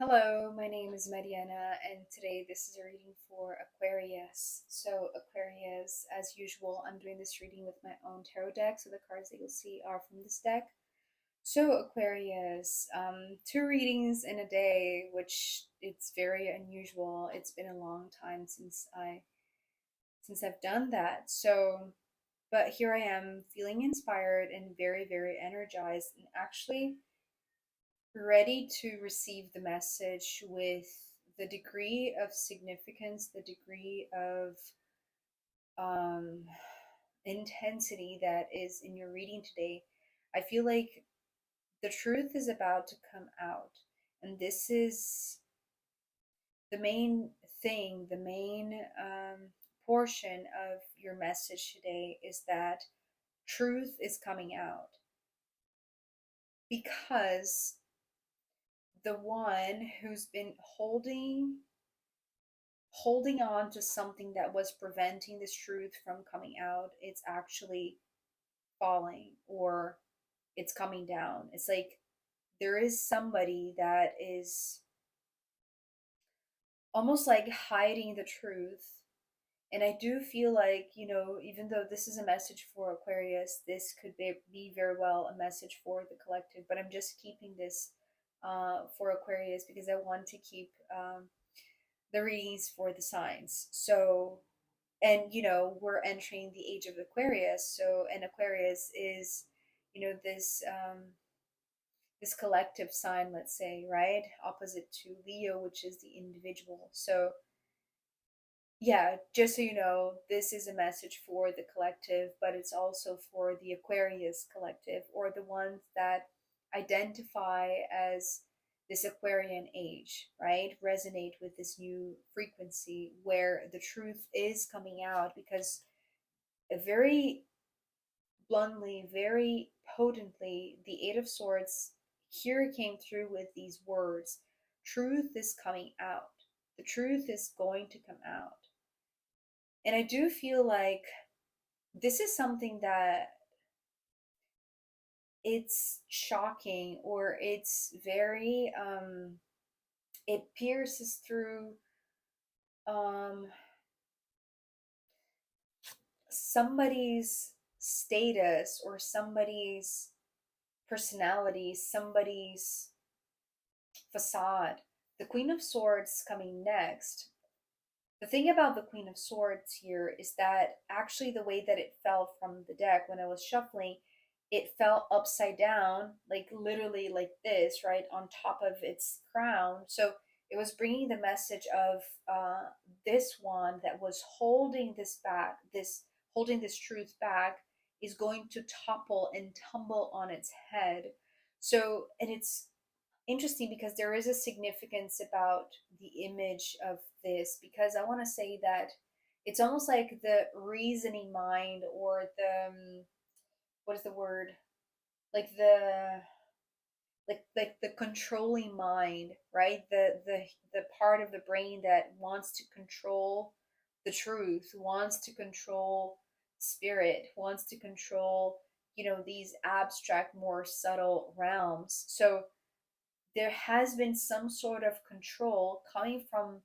Hello, my name is Mariana, and today this is a reading for Aquarius. So, Aquarius, as usual, I'm doing this reading with my own tarot deck, so the cards that you'll see are from this deck. So, Aquarius, two readings in a day, which it's very unusual. It's been a long time since I've done that. So, but here I am, feeling inspired and very, very energized, and actually ready to receive the message with the degree of significance, the degree of um, intensity that is in your reading today. I feel like the truth is about to come out, and this is the main thing, the main portion of your message today is that truth is coming out because the one who's been holding on to something that was preventing this truth from coming out, it's actually falling or it's coming down. It's like there is somebody that is almost like hiding the truth. And I do feel like, even though this is a message for Aquarius, this could be very well a message for the collective. But I'm just keeping this for Aquarius because I want to keep the readings for the signs. So, and we're entering the age of Aquarius. So, and Aquarius is, this collective sign, let's say, right, opposite to Leo, which is the individual. So, yeah, just so you know, this is a message for the collective, but it's also for the Aquarius collective or the ones that identify as this Aquarian age, right? Resonate with this new frequency where the truth is coming out because a very bluntly, very potently, the Eight of Swords here came through with these words. Truth is coming out. The truth is going to come out. And I do feel like this is something that it's shocking or it's very it pierces through um somebody's status or somebody's personality, somebody's facade. The Queen of Swords coming next. The thing about the Queen of Swords here is that actually the way that it fell from the deck when I was shuffling, it fell upside down, like literally like this, right, on top of its crown. So it was bringing the message of this one that was holding this back, holding this truth back, is going to topple and tumble on its head. So, and it's interesting because there is a significance about the image of this because I want to say that it's almost like the reasoning mind or the what is the word, like the controlling mind, right, the part of the brain that wants to control the truth, wants to control spirit, wants to control these abstract more subtle realms. So there has been some sort of control coming from,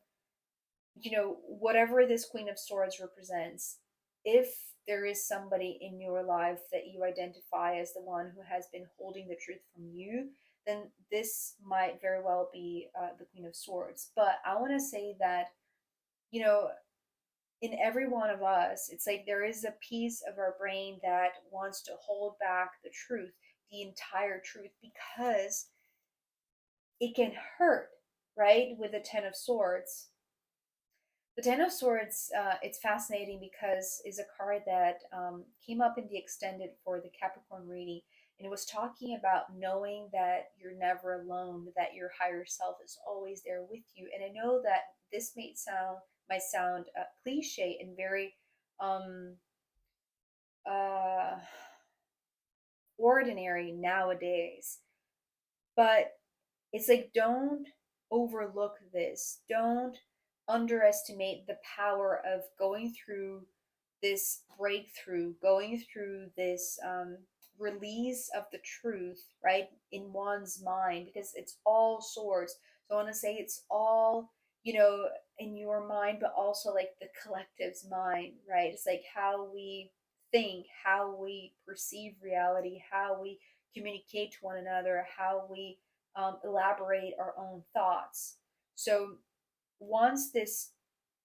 whatever this Queen of Swords represents. If there is somebody in your life that you identify as the one who has been holding the truth from you, then this might very well be the Queen of Swords. But I want to say that, you know, in every one of us, it's like there is a piece of our brain that wants to hold back the truth, the entire truth, because it can hurt, right? With the Ten of Swords. The Ten of Swords, it's fascinating because is a card that came up in the extended for the Capricorn reading, and it was talking about knowing that you're never alone, that your higher self is always there with you. And I know that this might sound cliche and very um, uh, ordinary nowadays, but it's like, don't overlook this. Don't underestimate the power of going through this breakthrough, going through this release of the truth, right, in one's mind, because it's all swords. So I want to say it's all, you know, in your mind, but also like the collective's mind, right? It's like how we think, how we perceive reality, how we communicate to one another, how we elaborate our own thoughts. So once this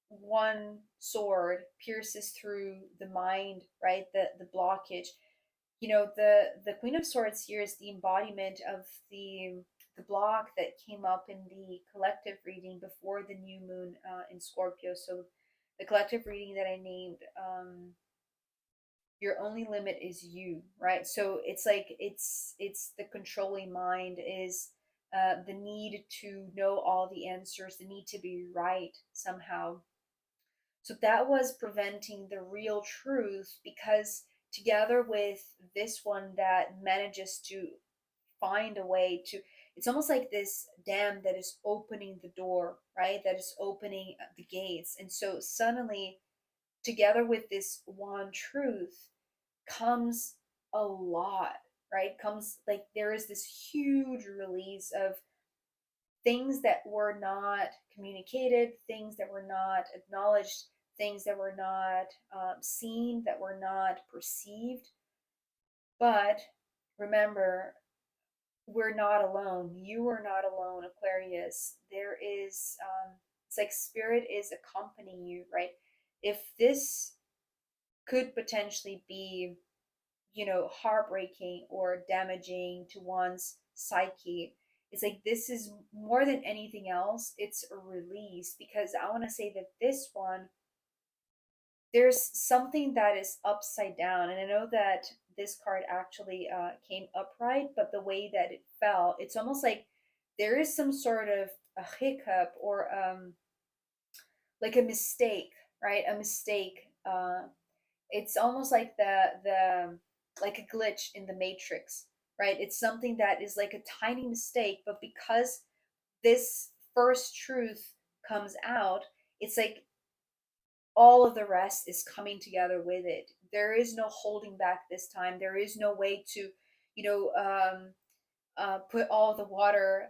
one sword pierces through the mind, right, the blockage, you know, the Queen of Swords here is the embodiment of the block that came up in the collective reading before the new moon in Scorpio. So the collective reading that I named, your only limit is you, right? So it's like it's the controlling mind, is the need to know all the answers, the need to be right somehow. So that was preventing the real truth, because together with this one that manages to find a way to, it's almost like this dam that is opening the door, right? That is opening the gates. And so suddenly, together with this one truth, comes a lot, right? Comes like there is this huge release of things that were not communicated, things that were not acknowledged, things that were not seen, that were not perceived. But remember, we're not alone. You are not alone, Aquarius. There is, it's like spirit is accompanying you, right? If this could potentially be, you know, heartbreaking or damaging to one's psyche, it's like this is more than anything else, it's a release. Because I want to say that this one, there's something that is upside down. And I know that this card actually came upright, but the way that it fell, it's almost like there is some sort of a hiccup, or like a mistake, right? A mistake. It's almost like the like a glitch in the matrix, right? It's something that is like a tiny mistake, but because this first truth comes out, it's like all of the rest is coming together with it. There is no holding back this time. There is no way to, you know, put all the water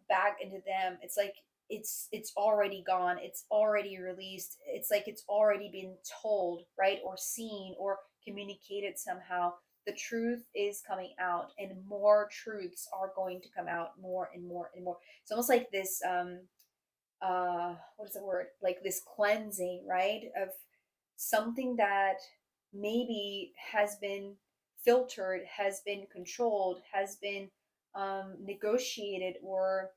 back into them. It's like it's already gone. It's already released. It's like it's already been told, right, or seen, or communicated somehow. The truth is coming out, and more truths are going to come out, more and more and more. It's almost like this what is the word, like this cleansing, right, of something that maybe has been filtered, has been controlled, has been negotiated, or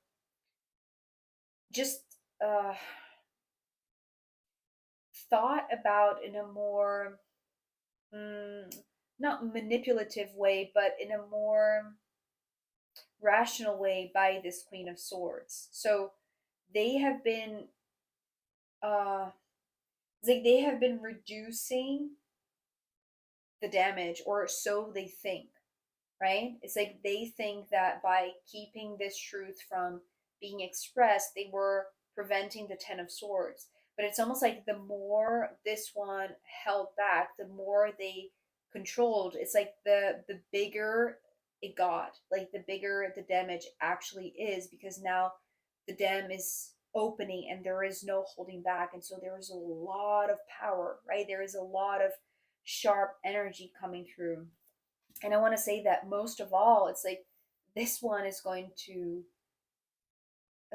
just uh, thought about in a more mm, not manipulative way, but in a more rational way by this Queen of Swords. So they have been uh, like they have been reducing the damage, or so they think, right? It's like they think that by keeping this truth from being expressed, they were preventing the Ten of Swords. But it's almost like the more this one held back, the more they controlled. It's like the bigger it got, like the bigger the damage actually is, because now the dam is opening and there is no holding back. And so there is a lot of power, right? There is a lot of sharp energy coming through. And I want to say that most of all, it's like this one is going to,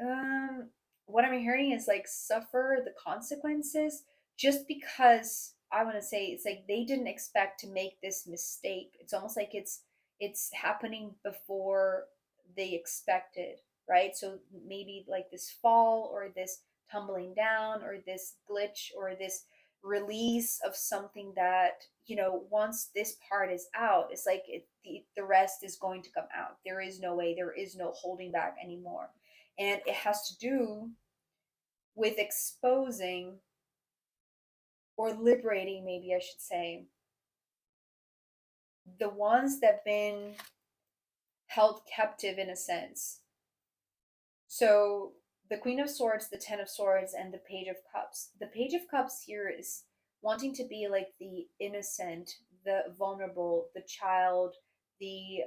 um, what I'm hearing is like suffer the consequences, just because I want to say it's like they didn't expect to make this mistake. It's almost like it's happening before they expected, right? So maybe like this fall, or this tumbling down, or this glitch, or this release of something that, you know, once this part is out, it's like the rest is going to come out. There is no way, there is no holding back anymore. And it has to do with exposing, or liberating, maybe I should say, the ones that have been held captive in a sense. So the Queen of Swords, the Ten of Swords, and the Page of Cups. The Page of Cups here is wanting to be like the innocent, the vulnerable, the child, the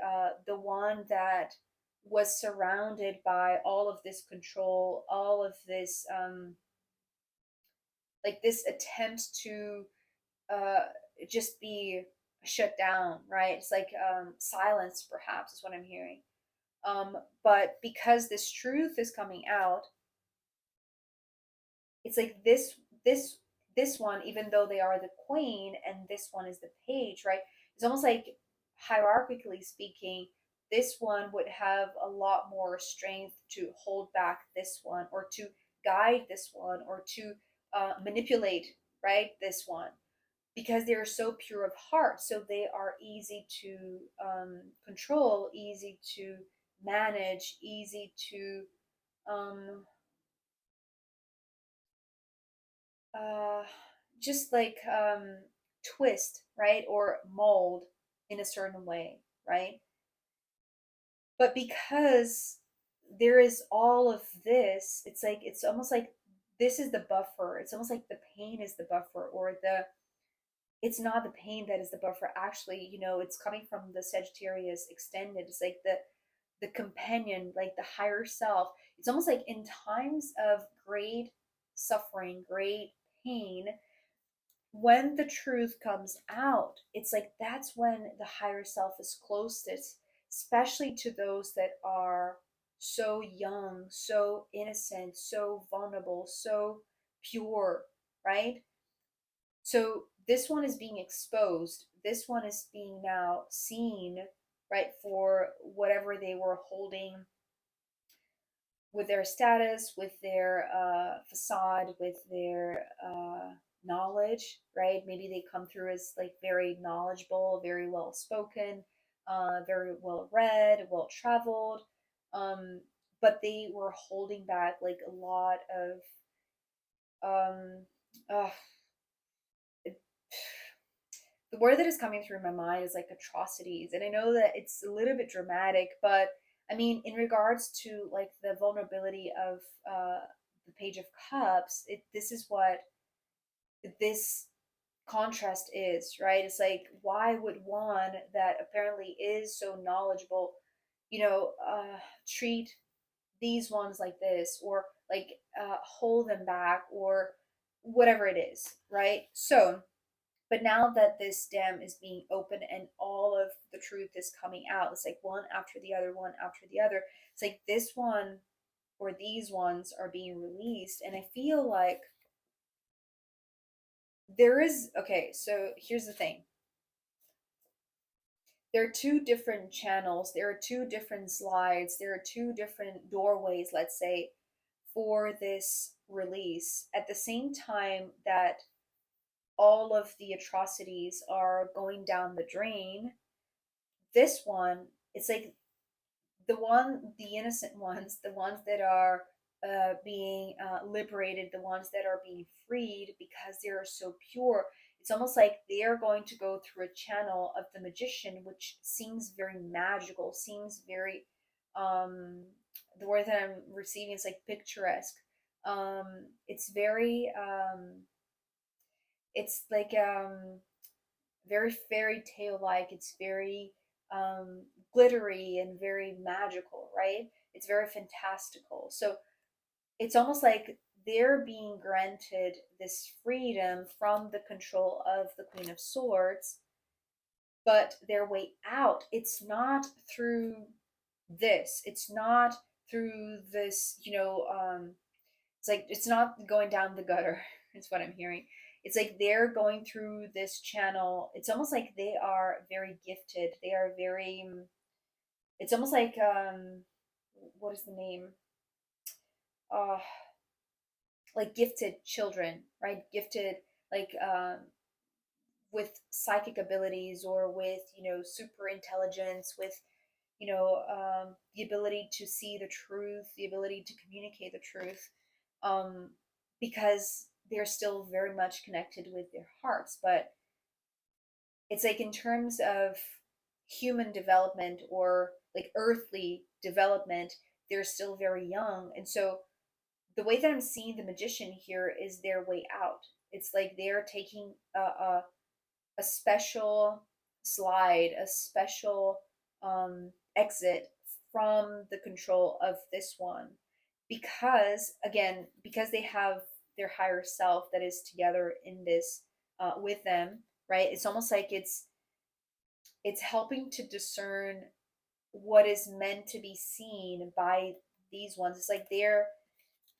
one that was surrounded by all of this control, all of this like this attempt to uh just be shut down, right? It's like silence perhaps is what I'm hearing. But because this truth is coming out, it's like this one, even though they are the queen and this one is the page, right? It's almost like hierarchically speaking, this one would have a lot more strength to hold back this one, or to guide this one, or to manipulate, right, this one, because they're so pure of heart, so they are easy to control, easy to manage, easy to um, uh, just like twist, right? Or mold in a certain way, right? But because there is all of this, it's like it's almost like this is the buffer. It's almost like the pain is the buffer, or the it's not the pain that is the buffer. Actually, it's coming from the Sagittarius extended. It's like the companion, like the higher self. It's almost like in times of great suffering, great pain, when the truth comes out, it's like that's when the higher self is closest, especially to those that are so young, so innocent, so vulnerable, so pure, right? So this one is being exposed. This one is being now seen, right, for whatever they were holding with their status, with their facade, with their knowledge, right? Maybe they come through as like very knowledgeable, very well spoken, very well read, well traveled, um, but they were holding back like a lot of um, uh, the word that is coming through my mind is like atrocities. And I know that it's a little bit dramatic, but I mean, in regards to like the vulnerability of the Page of Cups, this is what this contrast is, right? It's like, why would one that apparently is so knowledgeable, treat these ones like this, or like hold them back, or whatever it is, right? So, but now that this dam is being opened and all of the truth is coming out, it's like one after the other, one after the other. It's like this one or these ones are being released. And I feel like there is, okay, so here's the thing. There are two different channels, there are two different slides, there are two different doorways, let's say, for this release. At the same time that all of the atrocities are going down the drain, this one, it's like the innocent ones, the ones that are being liberated, the ones that are being freed because they are so pure. It's almost like they are going to go through a channel of the magician, which seems very magical, seems very, um, the word that I'm receiving is like picturesque. It's very, it's like very fairy tale like. It's very glittery and very magical, right? It's very fantastical. So it's almost like they're being granted this freedom from the control of the Queen of Swords, but their way out, it's not through this. It's not through this, it's like it's not going down the gutter. Is what I'm hearing. It's like they're going through this channel. It's almost like they are very gifted. They are very. It's almost like what is the name? Uh, like gifted children, right? Gifted like with psychic abilities, or with super intelligence, with the ability to see the truth, the ability to communicate the truth, um, because they're still very much connected with their hearts. But it's like in terms of human development, or like earthly development, they're still very young. And so the way that I'm seeing the magician here is their way out. It's like they're taking a special slide, a special exit from the control of this one, because again, because they have their higher self that is together in this with them, right? It's almost like it's helping to discern what is meant to be seen by these ones. It's like they're,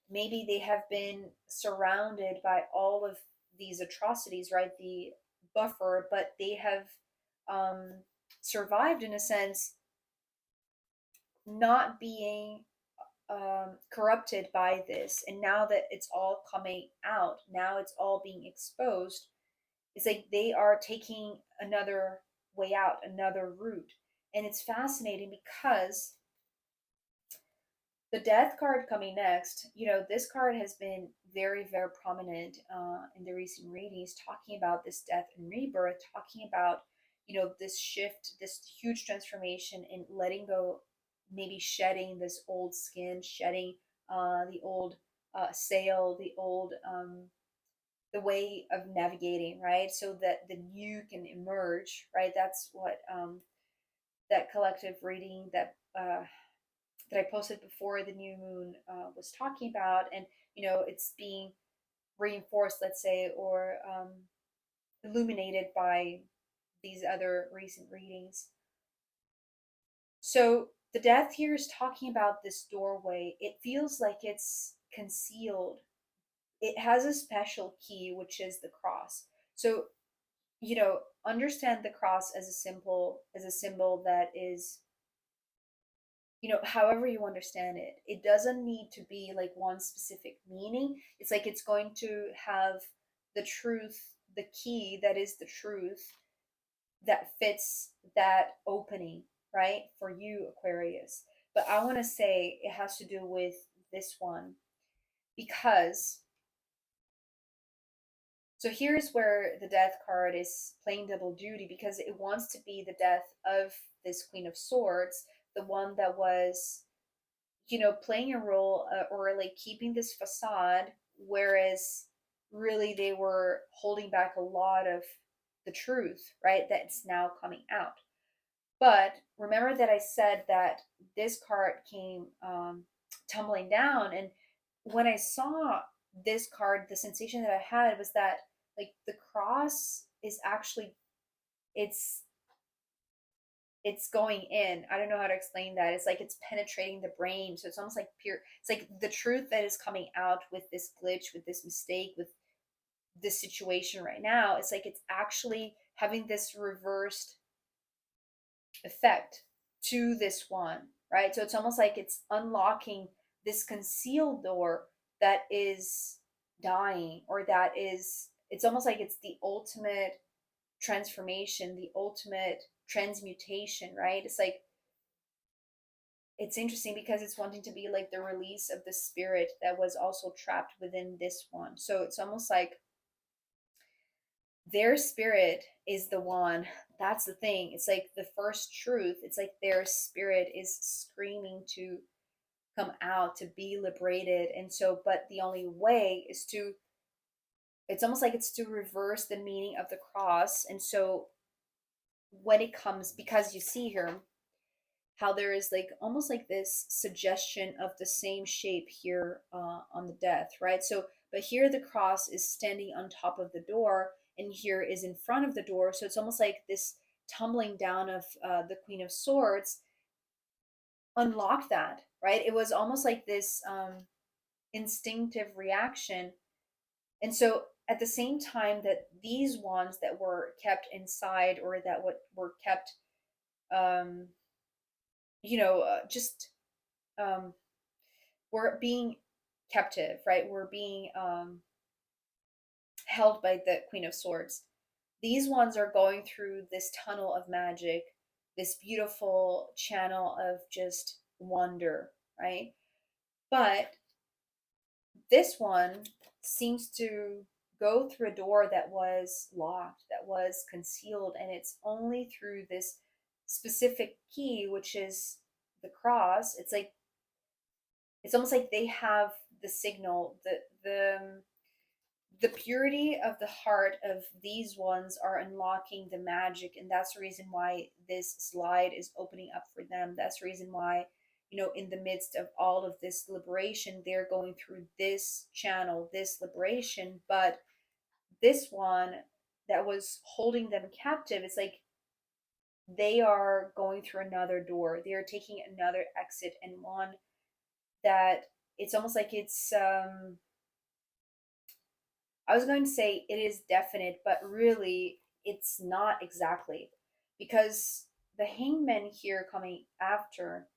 maybe they have been surrounded by all of these atrocities, right? The buffer, but they have um, survived in a sense, not being corrupted by this. And now that it's all coming out, now it's all being exposed. It's like they are taking another way out, another route. And it's fascinating because the death card coming next, this card has been very, very prominent in the recent readings, talking about this death and rebirth, talking about, this shift, this huge transformation in letting go, maybe shedding this old skin, shedding the old sail, the way of navigating, right? So that the new can emerge, right? That's what that collective reading that I posted before the new moon was talking about, and it's being reinforced, let's say, or illuminated by these other recent readings. So the death here is talking about this doorway. It feels like it's concealed. It has a special key, which is the cross. So understand the cross as a symbol that is, however you understand it. It doesn't need to be like one specific meaning. It's like it's going to have the truth, the key that is the truth that fits that opening, right? For you, Aquarius. But I want to say it has to do with this one, because so here's where the death card is playing double duty, because it wants to be the death of this Queen of Swords, the one that was playing a role, or like keeping this facade, whereas really they were holding back a lot of the truth, right? That's now coming out. But remember that I said that this card came tumbling down. And when I saw this card, the sensation that I had was that, like, the cross is actually, it's it's going in. I don't know how to explain that. It's like it's penetrating the brain. So it's almost like pure, it's like the truth that is coming out with this glitch, with this mistake, with this situation right now. It's like it's actually having this reversed effect to this one, right? So it's almost like it's unlocking this concealed door that is dying, or that is, it's almost like it's the ultimate transformation, the ultimate transmutation, right? It's like, it's interesting because it's wanting to be like the release of the spirit that was also trapped within this one. So it's almost like their spirit is the one. That's the thing. It's like the first truth. It's like their spirit is screaming to come out, to be liberated. And so, but the only way is to, it's almost like it's to reverse the meaning of the cross. And so when it comes, because you see here how there is like almost like this suggestion of the same shape here on the death, right? So, but here the cross is standing on top of the door, and here is in front of the door. So it's almost like this tumbling down of the Queen of Swords unlocked that, right? It was almost like this instinctive reaction. And so at the same time that these ones that were kept inside, or that what were kept um, just um, we're being captive, right? We're being held by the Queen of Swords. These ones are going through this tunnel of magic, this beautiful channel of just wonder, right? But this one seems to go through a door that was locked, that was concealed, and it's only through this specific key, which is the cross. It's like, it's almost like they have the signal, the purity of the heart of these ones are unlocking the magic. And that's the reason why this slide is opening up for them. That's the reason why in the midst of all of this liberation, they're going through this channel, this liberation. But this one that was holding them captive, it's like they are going through another door. They are taking another exit, and one that it's almost like it's I was going to say it is definite, but really it's not exactly, because the hangman here coming after,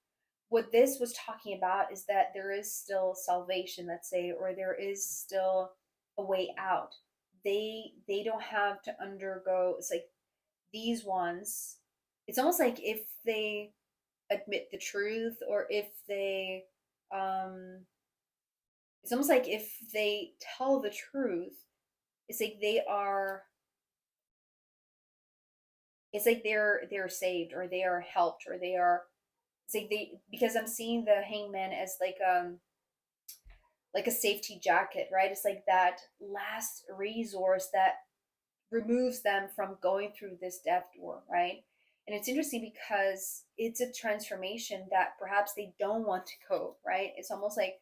what this was talking about is that there is still salvation, let's say, or there is still a way out. They don't have to undergo, it's like these ones, it's almost like if they admit the truth, or if they um it's almost like if they tell the truth, it's like they are, it's like they're saved, or they are helped, or they are, it's like they, because I'm seeing the hangman as like a safety jacket, right? It's like that last resource that removes them from going through this death door, right? And it's interesting because it's a transformation that perhaps they don't want to go, right? It's almost like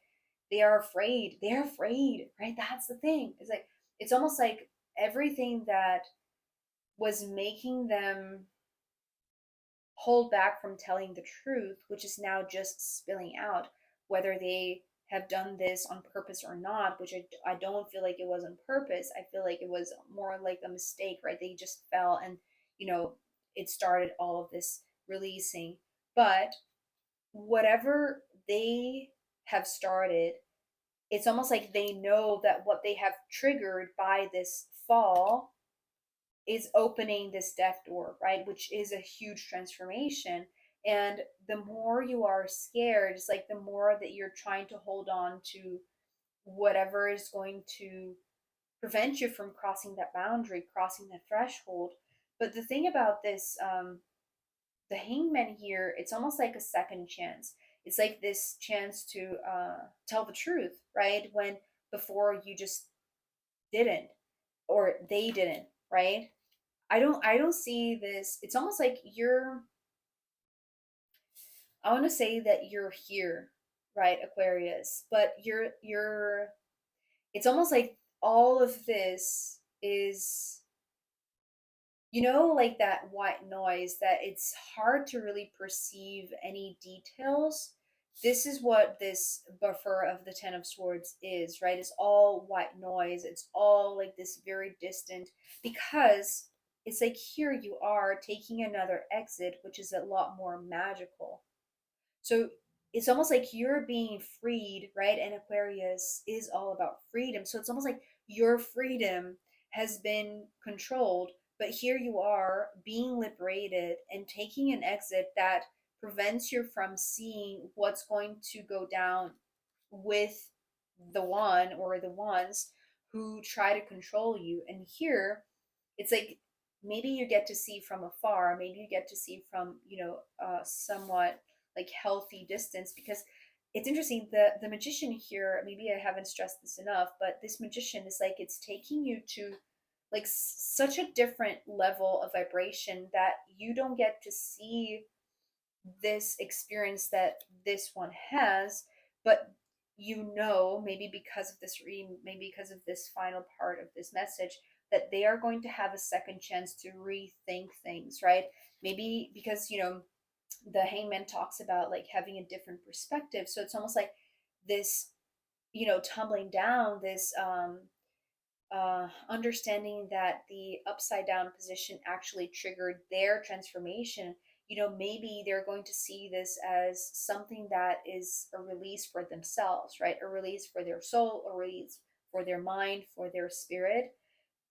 they are afraid. They're afraid, right? That's the thing. It's like, it's almost like everything that was making them hold back from telling the truth, which is now just spilling out, whether they have done this on purpose or not, which I don't feel like it was on purpose. I feel like it was more like a mistake, right? They just fell, and, it started all of this releasing. But whatever they have started, it's almost like they know that what they have triggered by this fall is opening this death door, right? Which is a huge transformation. And the more you are scared, it's like the more that you're trying to hold on to whatever is going to prevent you from crossing that boundary, crossing that threshold. But the thing about this, the hangman here, it's almost like a second chance. It's like this chance to tell the truth, right? When before you just didn't, or they didn't, right? I don't see this. It's almost like I want to say that you're here, right, Aquarius, but you're it's almost like all of this is, like that white noise that it's hard to really perceive any details. This is what this buffer of the 10 of swords is, right? It's all white noise. It's all like this very distant, because it's like here you are taking another exit, which is a lot more magical. So it's almost like you're being freed, right? And Aquarius is all about freedom. So it's almost like your freedom has been controlled, but here you are being liberated and taking an exit that prevents you from seeing what's going to go down with the one or the ones who try to control you. And here it's like maybe you get to see from afar, maybe you get to see from, somewhat like healthy distance, because it's interesting, the magician here, maybe I haven't stressed this enough, but this magician is like it's taking you to like such a different level of vibration that you don't get to see this experience that this one has. But maybe because of this reading, maybe because of this final part of this message, that they are going to have a second chance to rethink things, right? Maybe because the hangman talks about like having a different perspective, so it's almost like this, tumbling down, this understanding that the upside down position actually triggered their transformation. Maybe they're going to see this as something that is a release for themselves, right? A release for their soul, a release for their mind, for their spirit.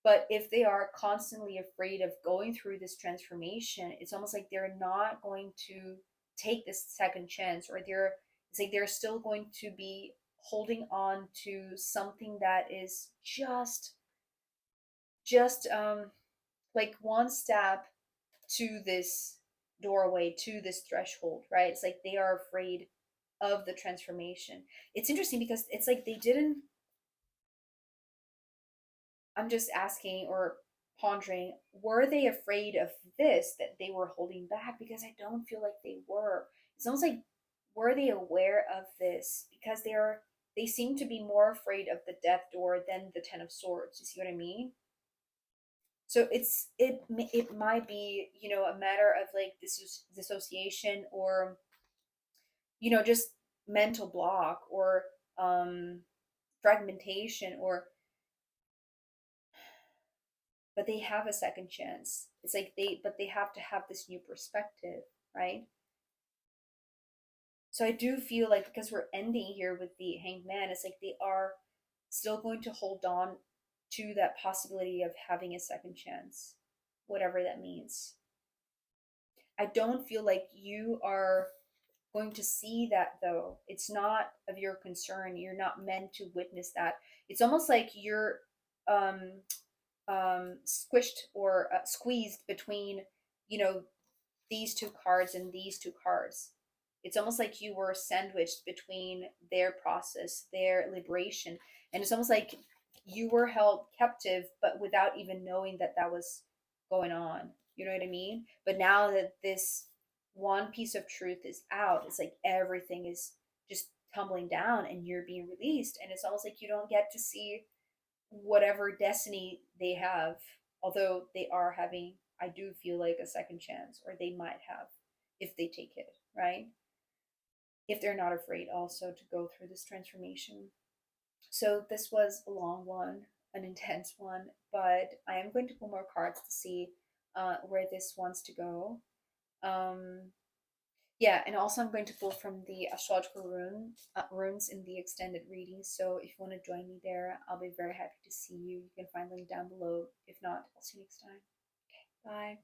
But if they are constantly afraid of going through this transformation, it's almost like they're not going to take this second chance, or it's like they're still going to be holding on to something that is just like one step to this doorway, to this threshold, right? It's like they are afraid of the transformation. It's interesting because it's like they didn't, I'm just asking or pondering, were they afraid of this that they were holding back? Because I don't feel like they were. It's almost like were they aware of this? Because they seem to be more afraid of the death door than the Ten of Swords. You see what I mean? So it might be, you know, a matter of like this dissociation, or just mental block, or um fragmentation, or but they have a second chance. It's like they have to have this new perspective, right? So I do feel like, because we're ending here with the Hanged Man, it's like they are still going to hold on to that possibility of having a second chance, whatever that means. I don't feel like you are going to see that, though. It's not of your concern. You're not meant to witness that. It's almost like you're um squished, or squeezed between, you know, these two cards and these two cards. It's almost like you were sandwiched between their process, their liberation, and it's almost like you were held captive, but without even knowing that that was going on. You know what I mean? But now that this one piece of truth is out, it's like everything is just tumbling down and you're being released, and it's almost like you don't get to see whatever destiny they have, although they are having, I do feel like, a second chance, or they might have, if they take it, right? If they're not afraid also to go through this transformation. So this was a long one, an intense one, but I am going to pull more cards to see where this wants to go. Um, yeah, and also I'm going to pull from the astrological runes in the extended reading. So if you want to join me there, I'll be very happy to see you. You can find link down below. If not, I'll see you next time. Okay, bye.